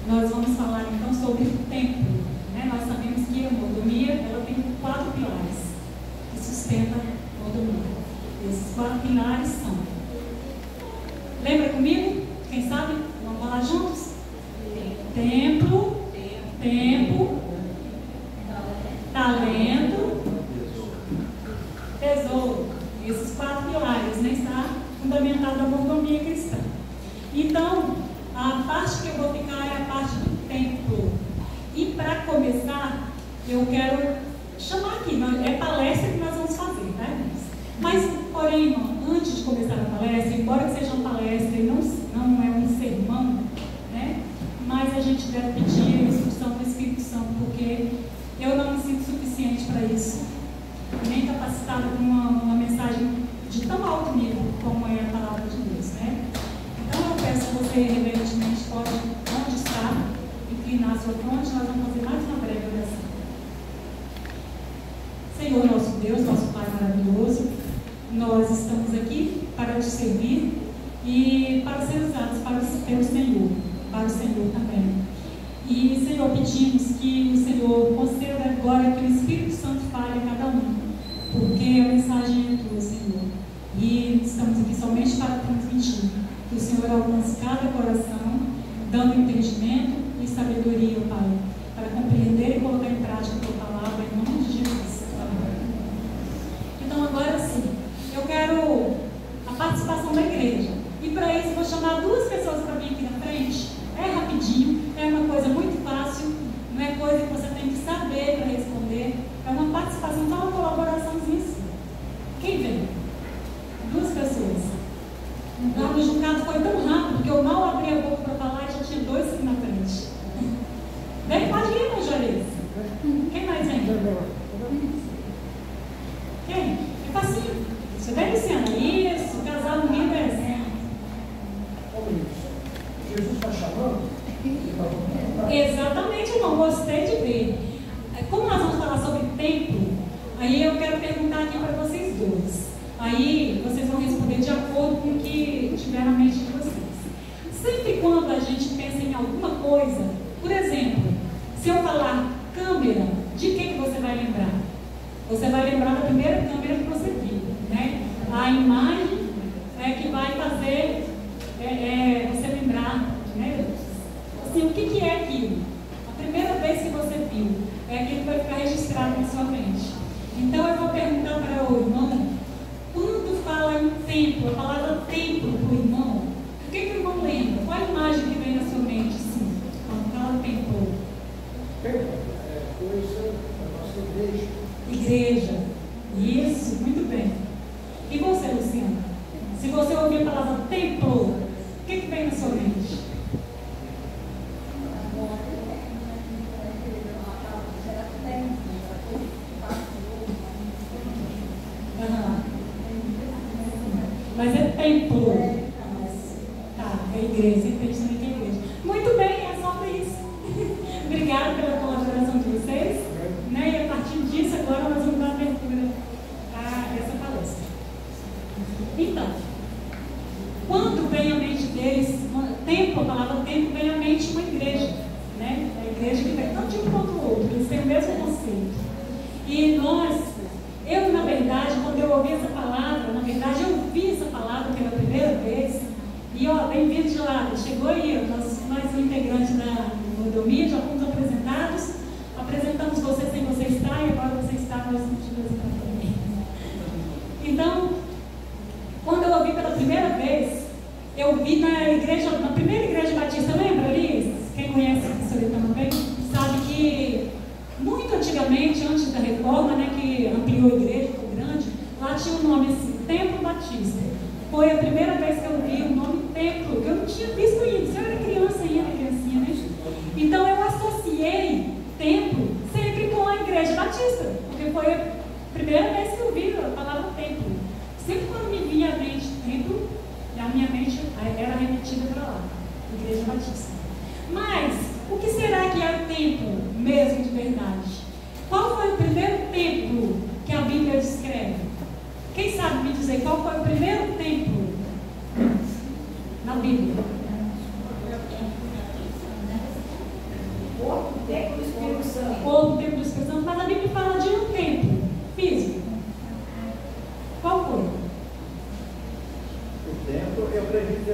Nós vamos falar então sobre o templo, né? Nós sabemos que a mordomia ela tem 4 pilares que sustentam a mordomia. Esses 4 pilares são, lembra comigo? Quem sabe? Vamos falar juntos? Templo, tempo, talento, tesouro. Esses 4 pilares, né? Está fundamentado a mordomia cristã. Então, a parte que eu vou ficar é a parte do templo. E para começar, eu quero chamar aqui, é palestra que nós vamos fazer, tá, irmãos? Mas, porém, irmão, antes de começar a palestra, embora que seja uma palestra e não é um sermão, né? Mas a gente deve pedir a instrução do Espírito Santo, porque eu não me sinto suficiente para isso, nem capacitada com uma mensagem de tão alto nível como é a palavra de Deus, né? Então eu peço a você, reverentemente, pode, onde está, inclinar a sua fronte. Nós vamos fazer mais uma breve oração. Senhor nosso Deus, nosso Pai maravilhoso, nós estamos aqui para te servir e para ser usados pelo Senhor, para o Senhor também. E, Senhor, pedimos que o Senhor conceda agora que o Espírito Santo fale a cada um, porque a mensagem é tua, Senhor. E estamos aqui somente para transmitir. Que o Senhor alcance cada coração, dando entendimento e sabedoria, Pai, para compreender e colocar em prática a tua palavra, em nome de Jesus. Então, agora sim, eu quero a participação da igreja. E para isso, vou chamar 2 pessoas para vir aqui na frente. É rapidinho, é uma coisa muito fácil, não é coisa que você tem que saber para responder. É uma participação, só uma colaboraçãozinha assim. Quem vem? 2 pessoas. Lá no julgado foi tão rápido que eu mal abri a boca para falar e já tinha 2 aqui na frente. Vem, pode ir, irmão Juarez. Quem mais vem? Quem? É facinho. Você vem, Luciana? Isso, o casal unido é assim. Jesus está chamando? Exatamente, irmão. Gostei de ver. Como nós vamos falar sobre templo, aí eu quero perguntar aqui para vocês 2. Aí vocês vão responder de acordo com o que tiver na mente de vocês. Sempre quando a gente pensa em alguma coisa, por exemplo, se eu falar câmera, de que você vai lembrar? Você vai lembrar da primeira câmera que você viu, né? A imagem é que vai fazer você lembrar, né? Assim, o que é aquilo? A primeira vez que você viu, é aquilo que vai ficar registrado na sua mente. Então eu vou perguntar para o irmão, quando fala em templo, a palavra templo para o irmão, o que o irmão lembra? Qual a imagem que vem na sua mente, sim, quando fala templo? Templo é coisa da nossa igreja. Igreja. Isso, muito bem. E você, Luciana? Se você ouvir a palavra templo, o que vem na sua mente? Mas é templo. Tá, é igreja. Sempre pensando que é igreja. Muito bem, é só para isso. Obrigada pela colaboração de vocês. Né? E a partir disso, agora nós vamos dar abertura a essa palestra. Então, quando vem à mente deles, templo, a palavra templo vem à mente uma igreja. Né? É a igreja que vem tanto de um quanto o outro. Eles têm o mesmo conceito. E eu, na verdade, quando eu ouvi essa palavra, na verdade, eu vi essa palavra pela primeira vez. E, ó, bem-vindo de lado. Chegou aí, ó, nós, mais um integrante da mordomia, já fomos apresentados. Apresentamos você sem você estar, e agora você está, nós vamos te apresentar também. Então, quando eu ouvi pela primeira vez, eu vi na primeira igreja batista, lembra, Liz? Quem conhece a Soletama bem, sabe que muito antigamente, antes da reforma, né, que ampliou a igreja, ficou grande, lá tinha um nome assim, Templo Batista. Foi a primeira vez que eu vi o nome templo, que eu não tinha visto ainda, eu era criancinha, né? Então eu associei templo sempre com a igreja batista, porque foi a primeira vez que eu vi a palavra templo. Sempre quando me vinha à mente templo, a minha mente era remetida para lá, igreja batista. Mas, o que será que é o templo mesmo de verdade? Qual foi o primeiro templo que a Bíblia descreve? Quem sabe me dizer qual foi o primeiro templo na Bíblia? corpo, o templo do Espírito Santo, mas a Bíblia fala de um templo físico. Qual foi? O templo, eu acredito,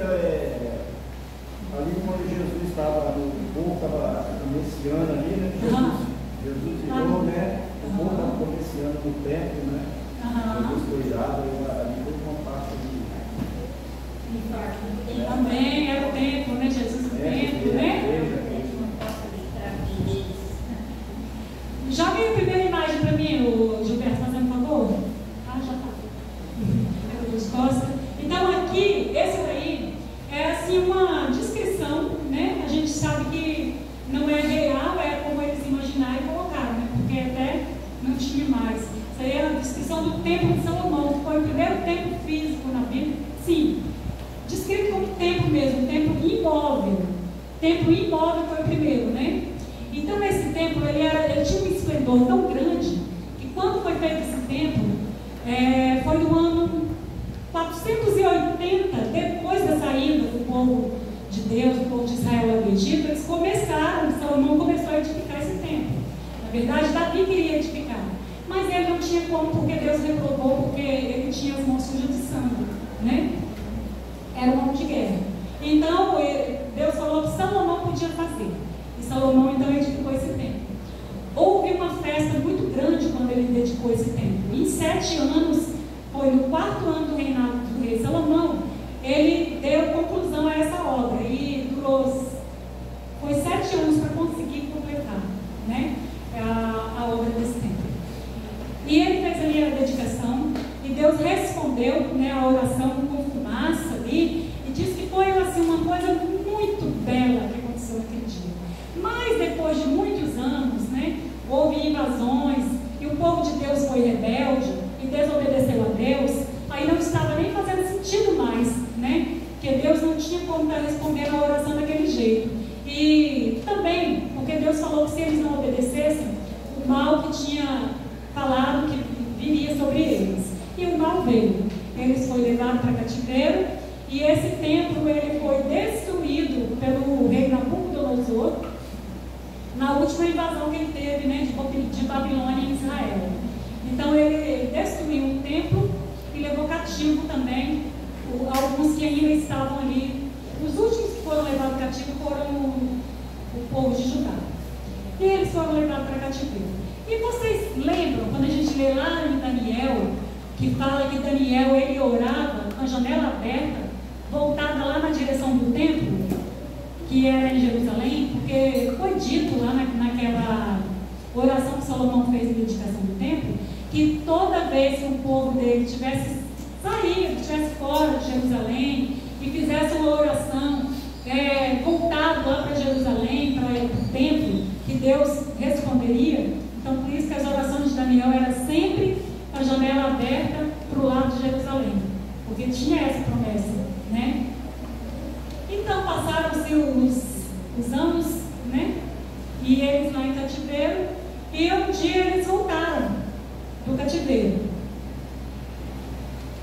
ali quando Jesus estava, o povo estava iniciando ali, né? Jesus virou, né? O povo estava comerciando no templo, né? Jesus foi irado, ali foi uma parte de... Também era o templo, né? Jesus o templo, né? Jogue a primeira imagem para mim, o Gilberto, fazendo um favor. Ah, já está. Então aqui, esse daí é assim uma descrição, né? A gente sabe que não é real, é como eles imaginaram e colocaram, né? Porque até não tinha mais. Isso aí é a descrição do templo de Salomão, que foi o primeiro templo físico na Bíblia. Sim, descrito como templo mesmo, templo imóvel. Templo imóvel foi o primeiro, né? Então esse templo, ele tinha um esplendor tão grande, que quando foi feito esse templo, foi no ano 480, depois da saída do povo de Deus, do povo de Israel lá do Egito, eles Salomão começou a edificar esse templo. Na verdade, Davi queria edificar, mas ele não tinha como, porque Deus reprovou, porque ele tinha as mãos sujas de sangue, né? Era um homem de guerra. Então, Deus falou que Salomão podia fazer. E Salomão, então, edificou esse templo. Houve uma festa muito grande quando ele dedicou esse templo. Em 7 anos, foi no 4º ano do reinado do rei Salomão, ele deu conclusão a essa obra. E foi 7 anos para conseguir completar, né, a obra desse templo. E ele fez ali a dedicação, e Deus respondeu, né, a oração com fumaça ali, e disse que foi assim, uma coisa muito bela que aconteceu naquele dia. Mas depois de muitos anos, né, houve invasões, e o povo de Deus foi rebelde, e desobedeceu a Deus, aí não estava nem fazendo sentido mais, né, porque Deus não tinha como estar respondendo a oração daquele jeito. E também, porque Deus falou que se eles não obedecessem, o mal que tinha falado que viria sobre eles. E o mal veio. Eles foram levados para cativeiro, e esse templo ele foi destruído pelo rei Nabucodonosor na última invasão que ele teve, né, de Babilônia em Israel. Então ele destruiu o templo e levou cativo também alguns que ainda estavam ali. Os últimos que foram levados cativo foram o povo de Judá. E eles foram levados para cativeiro. E vocês lembram, quando a gente lê lá em Daniel, que fala que Daniel ele orava com a janela aberta, voltada lá na direção do templo, que era em Jerusalém, porque foi dito lá naquela oração que Salomão fez em dedicação do templo, que toda vez que o povo dele tivesse saído, estivesse fora de Jerusalém e fizesse uma oração voltado lá para Jerusalém, para o templo, que Deus responderia. Então por isso que as orações de Daniel eram sempre a janela aberta para o lado de Jerusalém, porque tinha essa promessa, né? Então passaram-se os anos, né? E eles lá em cativeiro, e um dia eles voltaram do cativeiro.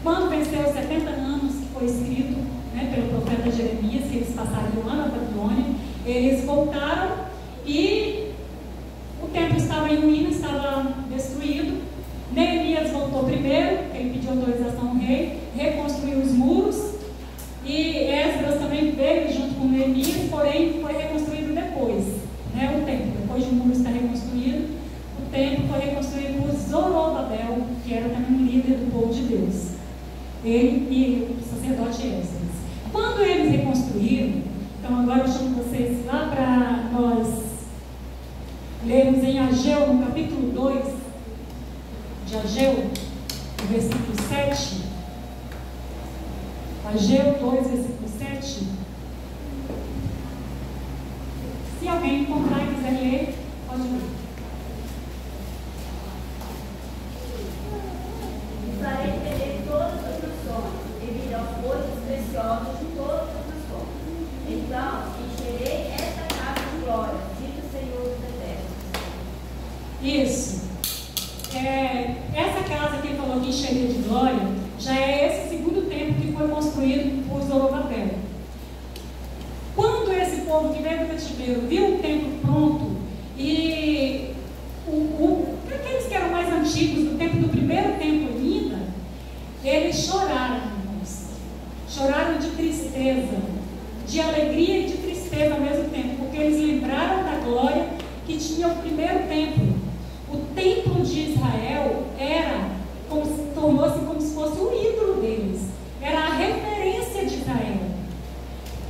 Quando venceu os 70 anos, que foi escrito, né, pelo profeta Jeremias, que eles passariam lá na Babilônia, eles voltaram e o templo estava em ruína, estava destruído. Neemias voltou primeiro, ele pediu autorização ao rei, reconstruiu os muros, e Esdras também veio junto com Neemias, porém foi reconstruído depois, né, o templo. Depois de o muro estar reconstruído, o templo foi reconstruído por Zorobabel, que era também um líder do povo de Deus. Ele e o sacerdote Esdras. Quando eles reconstruíram, então agora eu chamo vocês lá para nós lermos em Ageu, no capítulo 2 de Ageu, no versículo 7. Ageu 2, versículo 7. Se alguém encontrar e quiser ler, pode ler. Farei perder todas as nações, e virão coisas preciosas de todas as nações. Então, encherei esta casa de glória, diz o Senhor dos Exércitos. Isso. Essa casa que ele falou que encheria de glória, já é esse segundo templo que foi construído por Zorobabel. Quando esse povo que veio do cativeiro viu o templo pronto e choraram, irmãos. Choraram de tristeza, de alegria e de tristeza ao mesmo tempo, porque eles lembraram da glória que tinha o primeiro templo. O templo de Israel tornou-se como se fosse o ídolo deles, era a referência de Israel.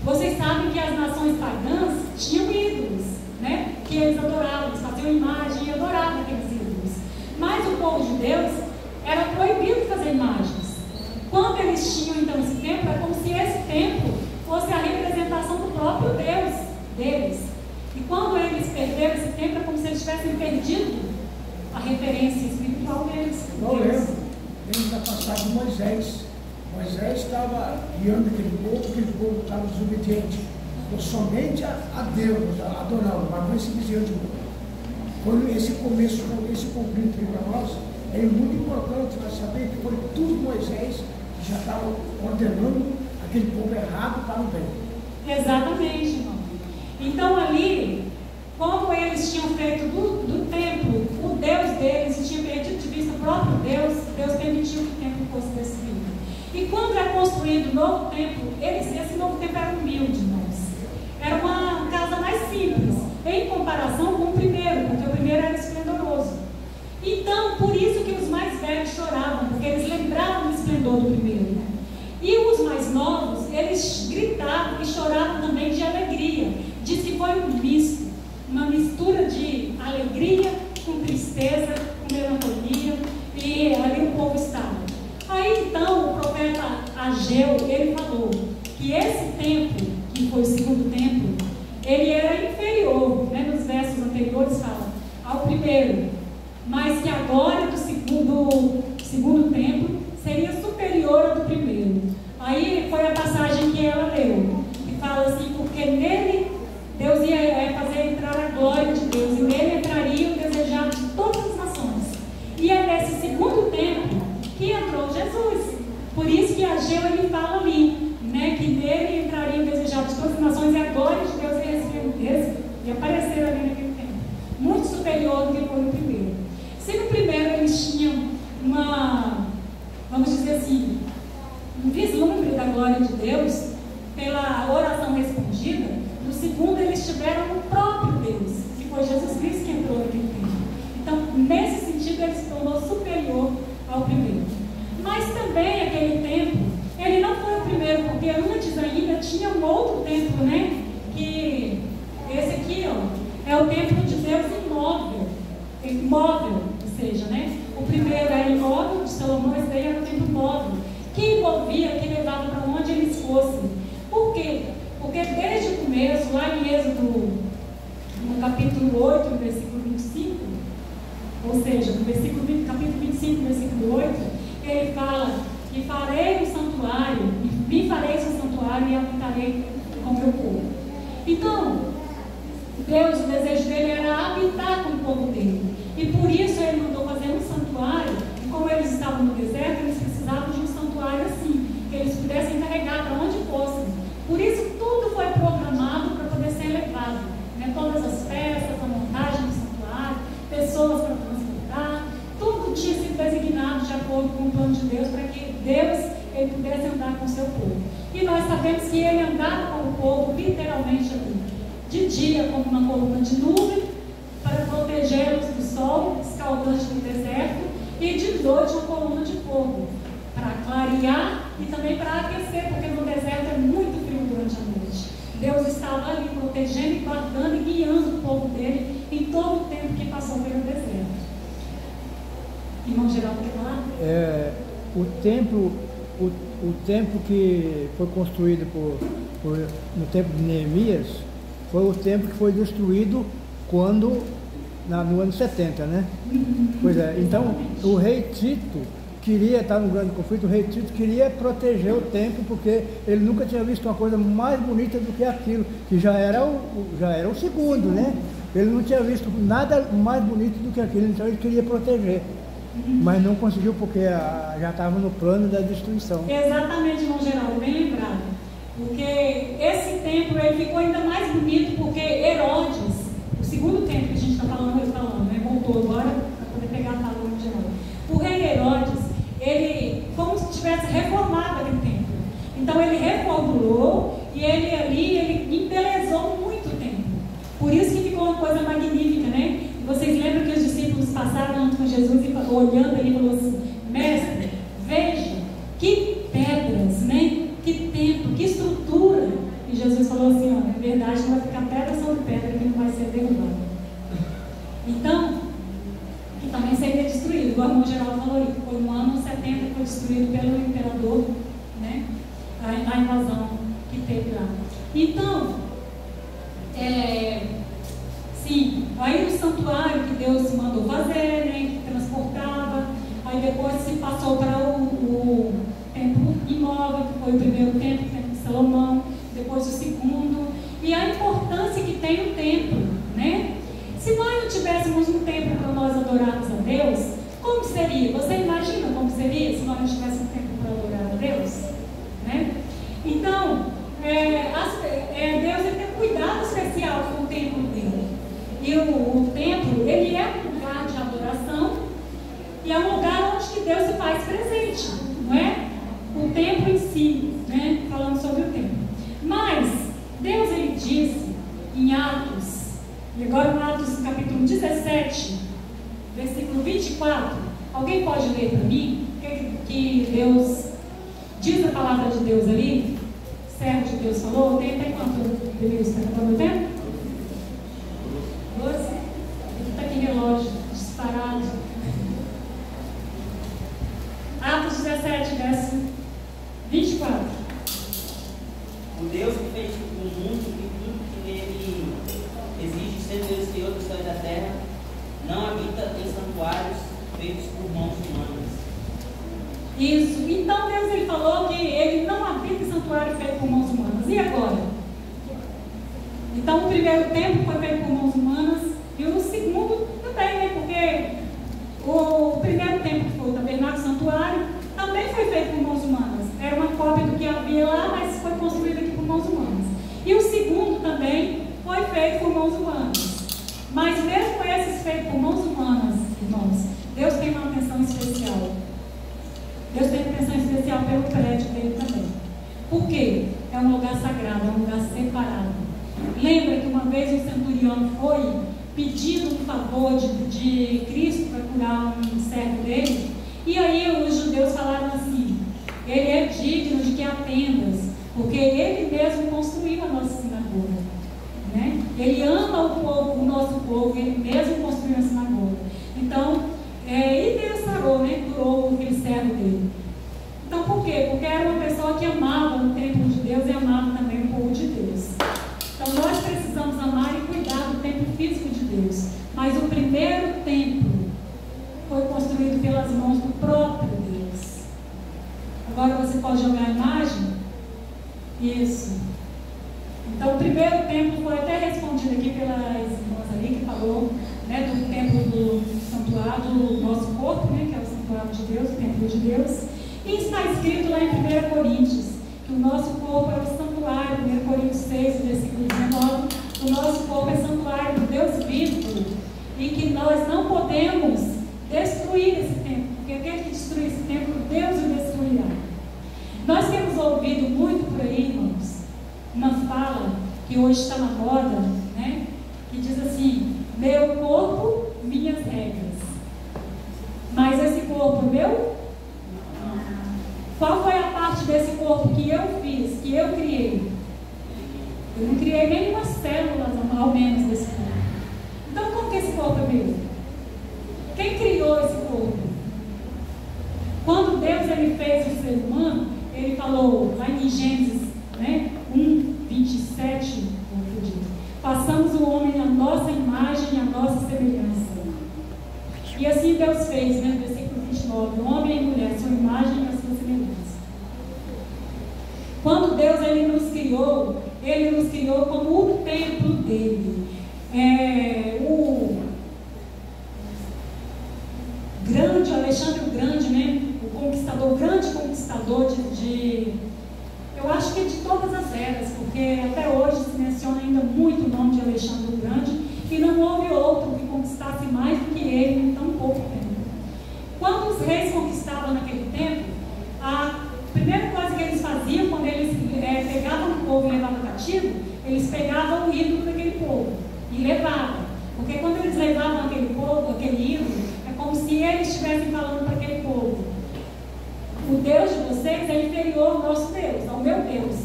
Vocês sabem que as nações pagãs tinham ídolos, né? Que eles adoravam, eles faziam imagem e adoravam aqueles ídolos. Mas o povo de Deus era proibido fazer imagens. Quando eles tinham então esse templo, é como se esse templo fosse a representação do próprio Deus deles. E quando eles perderam esse templo, é como se eles tivessem perdido a referência espiritual deles. Eu lembro da passagem de Moisés. Moisés estava guiando aquele povo estava desobediente. Então, somente a Deus, adorando, mas não se desviando de novo. Quando esse começo, esse conflito para nós, é muito importante nós saber que foi tudo Moisés que já estava ordenando aquele povo errado para o bem. Exatamente, irmão. Então ali, como eles tinham feito do templo o Deus deles e tinham perdido de vista o próprio Deus, Deus permitiu que o templo fosse destruído. E quando é construído o novo templo, esse novo templo era humilde, irmãos. Era uma casa mais simples, em comparação com o primeiro, porque o primeiro era esplendoroso. Então, por isso que os mais velhos choravam, porque eles lembravam do esplendor do primeiro. E os mais novos, eles gritavam e choravam também de alegria. Diz que foi um misto, uma mistura de alegria com tristeza, com melancolia, e ali o povo estava. Aí então o profeta Ageu, ele falou que esse templo, que foi o segundo templo, ele era inferior, né, nos versos anteriores fala, ao primeiro, mas que a glória do segundo templo seria superior ao do primeiro. Aí foi a passagem que ela leu, que fala assim, porque nele Deus ia fazer entrar a glória de Deus, e nele entraria o desejado de todas as nações. E é nesse segundo templo que entrou Jesus. Por isso que Ageu ele fala ali, né, que nele entraria o desejado de todas as nações, e a glória de Deus ia aparecer ali naquele tempo, muito superior do que foi no primeiro. Se no primeiro eles tinham vamos dizer assim, um vislumbre da glória de Deus pela oração respondida, no segundo eles tiveram o próprio Deus, que foi Jesus Cristo que entrou naquele tempo. Então, nesse sentido, ele se tornou superior ao primeiro. Mas também aquele templo, ele não foi o primeiro, porque antes ainda tinha um outro templo, né? Que esse aqui, ó, é o templo de Deus imóvel, ou seja, né? O primeiro era imóvel, de Salomão, esse daí era o templo móvel, que envolvia, que levava para onde eles fossem. Por quê? Porque desde o começo, lá em Êxodo, no capítulo 8, no versículo 25, ou seja, no capítulo 25, versículo 8, ele fala que farei um santuário, me farei um santuário e habitarei com o meu povo. Então, Deus, o desejo dele era habitar com o povo dele. E por isso ele mandou fazer um santuário, e como eles estavam no deserto, eles precisavam de um santuário assim, que eles pudessem carregar para onde fossem. Por isso tudo foi programado para poder ser levado, né? Todas as peças, a montagem do santuário, pessoas para transportar, tudo tinha sido designado de acordo com o plano de Deus para que Deus ele pudesse andar com o seu povo. E nós sabemos que ele andava com o povo literalmente ali, de dia como uma coluna de nuvem para protegê-los do sol escaldante do deserto, e de noite uma coluna de fogo para clarear e também para aquecer, porque no deserto é muito frio durante a noite. Deus estava ali protegendo e guardando e guiando o povo dele em todo o tempo que passou pelo deserto. Irmão Geraldo, quer falar? O templo que foi construído no tempo de Neemias foi o templo que foi destruído no ano 70, né? Pois é, então o rei Tito queria estar num grande conflito, o rei Tito queria proteger o templo, porque ele nunca tinha visto uma coisa mais bonita do que aquilo, que já era o segundo, né? Ele não tinha visto nada mais bonito do que aquilo, então ele queria proteger. Mas não conseguiu, porque já estava no plano da destruição. Exatamente, irmão Geraldo, bem lembrado. Porque esse templo ele ficou ainda mais bonito, porque Herodes, o segundo templo que a gente está falando, né? Voltou agora para poder pegar a palavra de Geraldo. O rei Herodes, ele, como se tivesse olhando ali e falou assim: mestre, veja que pedras, né? Que templo, que estrutura. E Jesus falou assim: ó, na verdade não vai ficar pedra sobre pedra que não vai ser derrubada. Então, que também seria destruído, igual o irmão Geraldo falou ali, foi no ano 70 que foi destruído pelo imperador, né? A invasão que teve lá. Então, sim, aí o santuário que Deus mandou fazer, né, que transportava, aí depois se passou para o templo imóvel, que foi o primeiro templo, o templo de Salomão, depois o segundo, e a importância que tem o templo, né? Se nós não tivéssemos um templo para nós adorarmos a Deus, como seria? Você imagina como seria se nós não tivéssemos um templo para adorar a Deus? Né? Então, Deus tem um cuidado especial com o templo dele. E o templo, ele é um lugar de adoração e é um lugar onde que Deus se faz presente, não é? O templo em si, né? Falando sobre o templo. Mas, Deus, ele disse em Atos, e agora no Atos capítulo 17, versículo 24, alguém pode ler para mim o que Deus diz a palavra de Deus ali? Servo de Deus falou? Tem até quanto Deus está no tempo? 12? Está aqui relógio, disparado. Atos 17, verso 24. O Deus que fez o mundo e tudo que nele existe, sendo Deus Senhor dos céus e da terra, não habita em santuários feitos por mãos humanas. Isso. Então Deus, ele falou que ele não habita em santuário feito por mãos humanas. E agora? Então o primeiro templo foi feito por mãos humanas e o segundo também, né? Porque o primeiro templo, que foi o tabernáculo santuário, também foi feito por mãos humanas. Era uma cópia do que havia lá, mas foi construído aqui por mãos humanas. E o segundo também foi feito por mãos humanas. Mas mesmo esses feitos por mãos humanas, irmãos, Deus tem uma atenção especial. Deus tem atenção especial pelo prédio dele também. Por quê? É um lugar sagrado, é um lugar separado. Lembra que uma vez o centurião foi pedindo um favor de Cristo para curar um servo dele? E aí os judeus falaram assim: ele é digno de que atendas, porque ele mesmo construiu a nossa sinagoga, né? Ele ama o povo, o nosso povo, ele mesmo construiu a sinagoga. Então, e Deus sarou, né? Curou aquele servo dele. Então, por quê? Porque era uma pessoa que amava o templo de Deus e amava também o povo de Deus. Então, nós precisamos amar e cuidar do templo físico de Deus. Mas o primeiro templo foi construído pelas mãos do próprio Deus. Agora você pode jogar a imagem? Isso. Então o primeiro templo foi até respondido aqui pelas irmãs ali que falou, né, do templo do santuário, do nosso corpo, né, que é o santuário de Deus, o templo de Deus. E está escrito lá em 1 Coríntios que o nosso corpo é o santuário, 1 Coríntios 6, versículo 19, o nosso corpo é santuário do Deus vivo e que nós não podemos destruir esse templo, porque aquele que destruir esse templo, Deus o destruirá. Nós temos ouvido muito por aí, irmãos, uma fala que hoje está na moda, né? Que diz assim: meu corpo, minhas regras. Mas esse corpo meu? Qual foi a parte desse corpo que eu fiz, que eu criei? Eu não criei nem uma célula, ao menos, desse corpo. Então, como que esse corpo é meu? Quem criou esse corpo? Quando Deus ele fez o ser humano, ele falou lá em Gênesis, né, 1:27, façamos o homem à nossa imagem e à nossa semelhança. E assim Deus fez, né, versículo 29, homem e mulher, sua imagem e a sua semelhança. Quando Deus ele nos criou como o templo dele. O grande, Alexandre o Grande, né, o grande conquistador eu acho que é de todas as eras, porque até hoje se menciona ainda muito o nome de Alexandre o Grande, e não houve outro que conquistasse mais do que ele em tão pouco tempo. Quando os reis conquistavam naquele tempo, a primeira coisa que eles faziam, quando eles pegavam o povo e levavam cativo, eles pegavam o ídolo daquele povo e levavam. Porque quando eles levavam aquele povo, aquele ídolo, é como se eles estivessem falando para aquele povo: o Deus de vocês é inferior ao nosso Deus, ao meu Deus.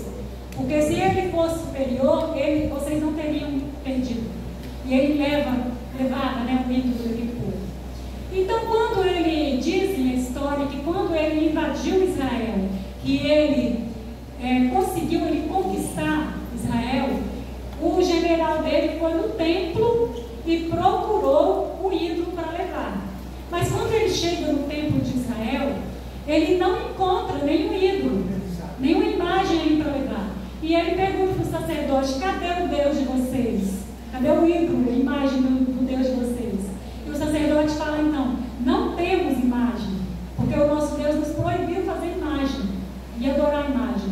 Porque se ele fosse superior, vocês não teriam perdido. E ele levava, né, o ídolo daquele povo. Então, quando ele dizem a história que quando ele invadiu Israel, que ele conseguiu conquistar Israel, o general dele foi no templo e procurou o ídolo para levar. Mas quando ele chega no templo de Israel, ele não encontra nenhum ídolo, nenhuma imagem ali para levar. E ele pergunta para o sacerdote: cadê o Deus de vocês? Cadê o ídolo, a imagem do Deus de vocês? E o sacerdote fala: então, não temos imagem, porque o nosso Deus nos proibiu fazer imagem e adorar a imagem.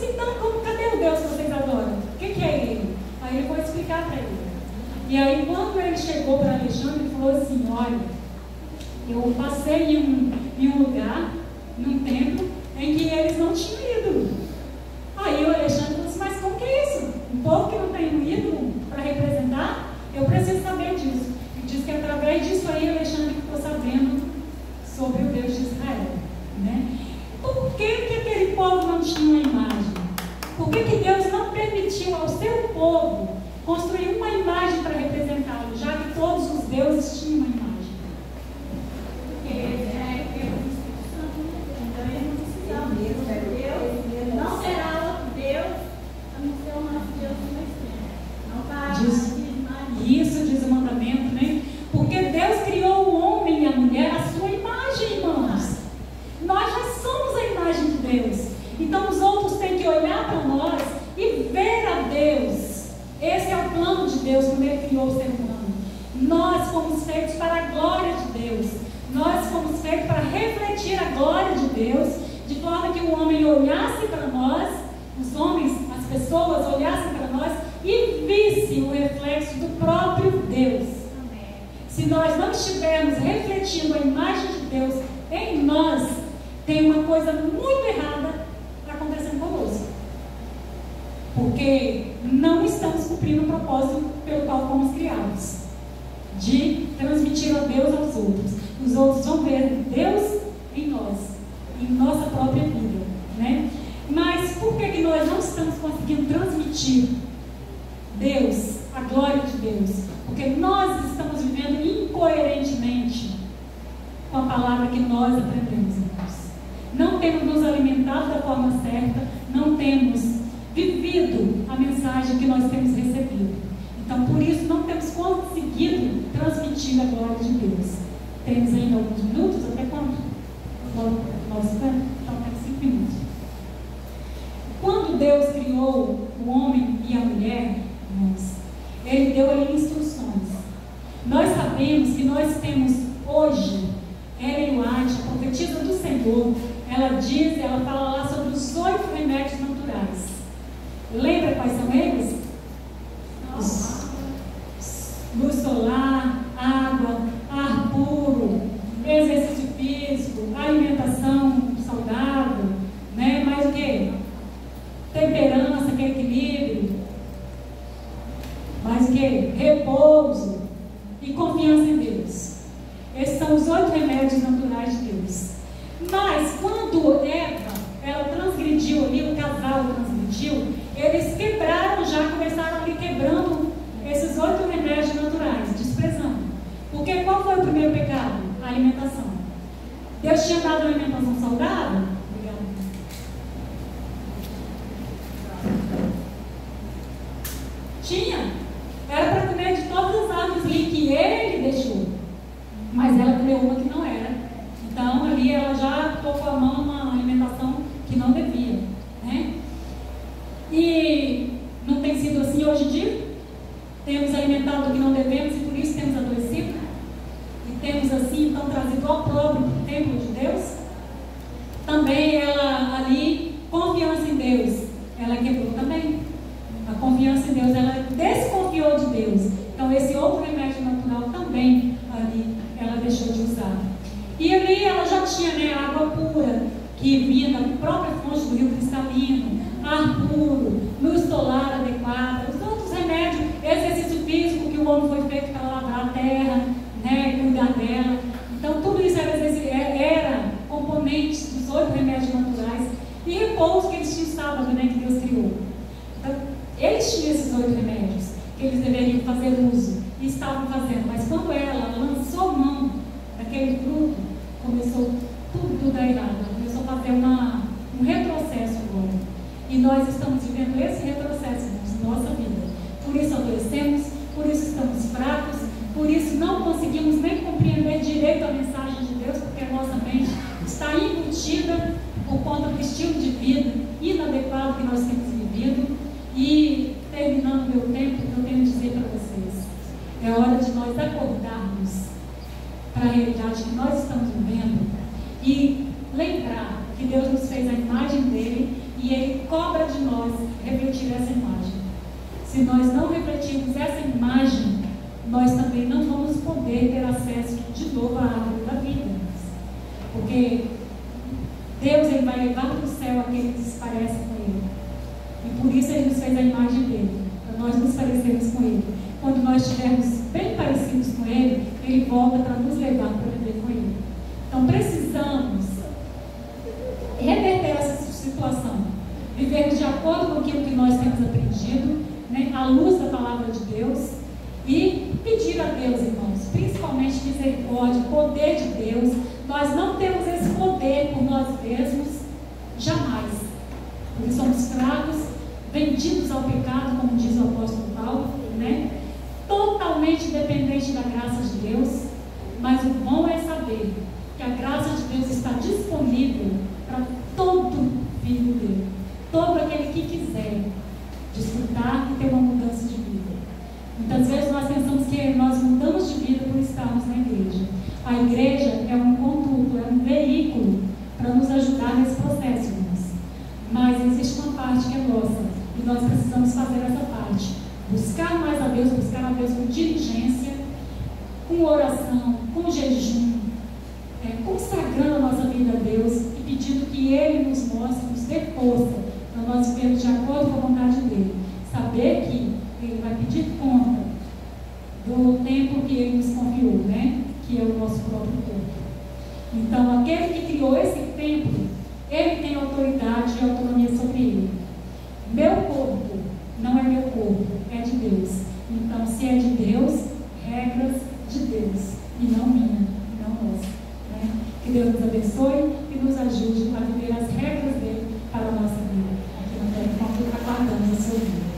Então, cadê o Deus que vocês adoram? O que é ele? Aí ele foi explicar para ele. E aí, quando ele chegou para Alexandre, ele falou assim: olha, eu passei em um lugar, num templo, em que eles não tinham ídolo. Aí o Alexandre falou assim: mas como que é isso? Um povo que não tem um ídolo para representar? Eu preciso saber disso. E diz que através disso aí Alexandre ficou sabendo sobre o Deus de Israel, né? Por que aquele povo não tinha uma imagem? Por que Deus não permitiu ao seu povo construir uma imagem para representá-lo, já que todos os deuses tinham uma imagem? Porque então eles não precisavam mesmo. Deus não será outro Deus a não ser o nosso Deus que nós temos. Não para isso diz o mandamento, né? Porque Deus criou o homem e a mulher à sua imagem, irmãos. Nós já somos a imagem de Deus. Então os outros têm que olhar para nós e ver a Deus. Esse é o plano de Deus quando Ele criou o ser humano. Nós fomos feitos para a glória de Deus. Nós fomos feitos para refletir a glória de Deus, de forma que o homem olhasse para nós, os homens, as pessoas olhassem para nós e vissem o reflexo do próprio Deus. Amém. Se nós não estivermos refletindo a imagem de Deus em nós, tem uma coisa muito errada acontecendo conosco. Porque não estamos cumprindo o propósito pelo qual fomos criados, de transmitir a Deus aos outros. Os outros vão ver Deus em nós, em nossa própria vida, né? Mas por que nós não estamos conseguindo transmitir Deus, a glória de Deus? Porque nós estamos vivendo incoerentemente com a palavra que nós aprendemos, irmãos. Não temos nos alimentado da forma certa, não temos vivido a mensagem que nós temos recebido. Então, por isso, não temos conseguido transmitir a glória de Deus. Temos ainda alguns minutos? Até quando? 9:50? Então, até 5 minutos. Quando Deus criou o homem e a mulher, irmãos, Ele deu ali instruções. Nós sabemos que nós temos hoje, Ellen White, a profetisa do Senhor, ela fala lá sobre os 8 remédios naturais. Lembra quais são eles? Luz solar, água, ar puro, exercício físico, alimentação saudável, né? Mais o que? Temperança, que é equilíbrio. Mais o que? Repouso e confiança em Deus. Esses são os 8 remédios naturais de Deus. Mas quando Eva, ela transgrediu ali, o casal transgrediu, eles quebraram já, começaram ali quebrando esses 8 remédios naturais, desprezando. Porque qual foi o primeiro pecado? A alimentação. Deus tinha dado alimentação saudável? Obrigada. Tinha. Era para comer de todas as árvores ali que Ele deixou. Mas ela comeu uma que não era. Então ali ela já colocou a mão numa alimentação que não devia, né? E não tem sido assim hoje em dia? Temos alimentado o que não devemos e por isso temos adoecido? E temos assim então trazido opróbrio para o templo de Deus? Também ela ali, confiança em Deus, ela quebrou também. A confiança em Deus, ela desconfiou de Deus. Então esse outro remédio natural também ali ela deixou de usar. E ali ela já tinha, né, água pura, que vinha da própria fonte do rio cristalino, ar puro, luz solar adequada, os outros remédios, exercício físico que o o homem foi feito para lavrar a terra, né, cuidar dela. Então tudo isso era componentes dos 8 remédios naturais e repouso que eles tinham sábado, né, que Deus criou. Então, eles tinham esses 8 remédios que eles deveriam fazer uso e estavam fazendo, mas quando ela lançou mão daquele fruto, começou tudo a errado. Ela começou a fazer um retrocesso agora. E nós estamos vivendo esse retrocesso na nossa vida. Por isso adoecemos, por isso estamos fracos, por isso não conseguimos nem compreender direito a mensagem de Deus, porque a nossa mente está embutida por conta do estilo de vida inadequado que nós temos vivido. E terminando meu tempo, eu tenho a dizer para vocês, é hora de nós acordarmos para a realidade que nós estamos vivendo e lembrar que Deus nos fez a imagem dele e ele cobra de nós refletir essa imagem. Se nós não refletirmos essa imagem, nós também não vamos poder ter acesso de novo à árvore da vida. Porque Deus ele vai levar para o céu aqueles que se parecem com ele. E por isso ele nos fez a imagem dele, para nós nos parecermos com ele. Quando nós estivermos bem parecidos com ele, ele volta para nos levar para viver com ele. Então precisamos reverter essa situação, vivermos de acordo com aquilo que nós temos aprendido, né, à luz da palavra de Deus, e pedir a Deus, irmãos, principalmente misericórdia, poder de Deus. Nós não temos esse poder por nós mesmos, jamais, porque somos fracos, vendidos ao pecado, como diz o apóstolo Paulo, né? Totalmente dependente da graça de Deus. Mas o bom é saber que a graça de Deus está disponível para todo filho dele, todo aquele que quiser desfrutar e ter uma mudança de vida. Muitas vezes nós pensamos que nós mudamos de vida por estarmos na igreja. A igreja é um conduto, é um veículo para nos ajudar nesse processo, irmãos. Mas existe uma parte que é nossa e nós precisamos fazer essa parte. Buscar mais a Deus, buscar a Deus com diligência, com oração, com jejum, consagrando a nossa vida a Deus e pedindo que Ele nos mostre, nos dê força para nós vivermos de acordo com a vontade dEle. Saber que Ele vai pedir conta do tempo que Ele nos confiou, né? Que é o nosso próprio corpo. Então, aquele que criou esse templo, Ele tem autoridade e autonomia sobre ele. Meu corpo não é meu corpo, é de Deus. Então, se é de Deus, regras de Deus, e não minha, e não nossa. Né? Que Deus nos abençoe e nos ajude a viver as regras dele para a nossa vida. Aqui na terra, enquanto aguardamos a sua vida.